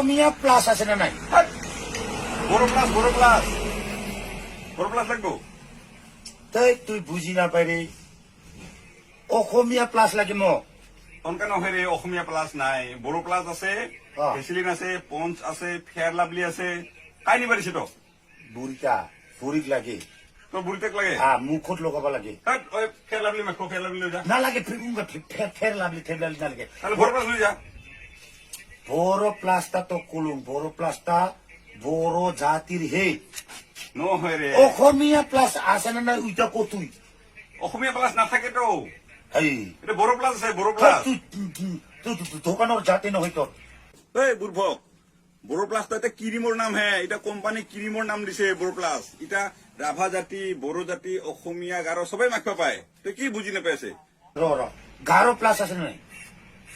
অসমীয়া plus আছে না নাই? বড় প্লাস লাগবো। তাই তুই বুঝি না পারে অসমীয়া প্লাস লাগে ম অনকা নহয় রে, অসমীয়া প্লাস নাই, বড় প্লাস আছে, ভেসিলিন আছে, পঞ্চ আছে, ফেয়ার লাভলি আছে, কাই নিবা দিছে তো বুড়িটা বুড়িক লাগে তোর বুড়িতেক লাগে। মুখত লগাব লাগে ফেয়ার লাভলি মাখো, ফেয়ার লাভলি লৈ যা, না লাগে ফের লাভলি না লাগে। তাহলে বড় প্লাস লৈ যা। বড় প্লাসটা তো কলুম, বড় প্লাসটা বড় জাতির হে। নহয় রে, অসমীয়া প্লাস আছে না নাই ওইটা কতুই অসমীয়া প্লাস নাথাকে তো, এই এটা বড় প্লাস আছে, বড় প্লাস। তুই দোকানের জাতি নহয় তোর। এই বুর্ভক, বড় প্লাস তো এটা কিরিমর নাম হে, এটা কোম্পানি কিরিমর নাম দিছে বড় প্লাস। এটা রাভা জাতি, বড়ো জাতি, অসমীয়া, গারো সবাই মাখবা পায়, তুই কি বুঝি নাপাইছে। র গারো প্লাস আছে না নাই?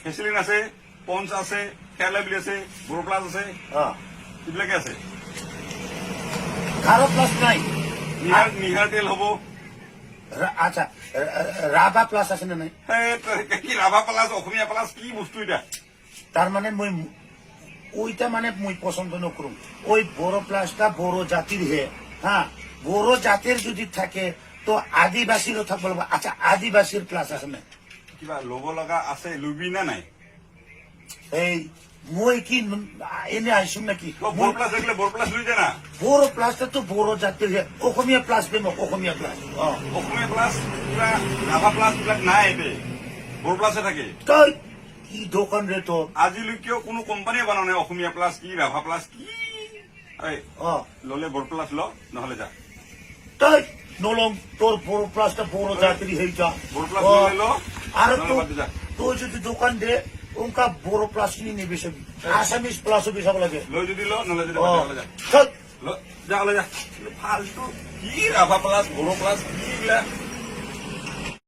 ভেসিলিন আছে, পঞ্চ আছে, ফেয়ার লাভলি আছে, বড় প্লাস আছে, এইবিলাকে আছে। গারো প্লাস নাই? নিহার তেল হব। আচ্ছা রাভা প্লাস আছে না নাই? কি রাভা প্লাস অসমীয়া প্লাস কি বস্তু এটা? তার মানে মই ওইটা মানে মই পছন্দ নকরুম। ওই বড় প্লাসটা বড় জাতির হে। বড় জাতির যদি থাকে তো আদিবাসীরও থাকবে। আচ্ছা আদিবাসীর প্লাস আছে না? কিবা লব লগা আছে, লুবি না নাই? এই মই কি এনে আইসুম নাকি? বড় প্লাস দেখলে বড় প্লাস লুই যায় না। বড় প্লাসটা তো বড় জাতির হে। অসমীয়া প্লাস দেব, অসমীয়া প্লাস। অসমীয়া প্লাস কিবা রাভা প্লাস বিলাক নাই, এতে বড় প্লাসে থাকে। তাই কি দোকান রে তো? আজিলৈকেও কোনো কোম্পানিয়ে বনাও নাই অসমীয়া প্লাস কি রাভা প্লাস কি। ললে বড় প্লাস ল, নহলে যা। তাই নলম, তোর বড় প্লাসটা বড় জাতির হয়ে যা। বড় প্লাস ললে ল, আর নহলে বাদ দে যা। তোর যদি দোকান দে ওনকা বড় প্লাস নিয়ে নেবে সবই। আসামিস প্লাসও বেসাব লাগে। লই যদি ল, নহলে যদি বাদ দে, নহলে যা। থাক। যা, হলে যা। ফালতু কি রাভা প্লাস বড় প্লাস কি এগুলা।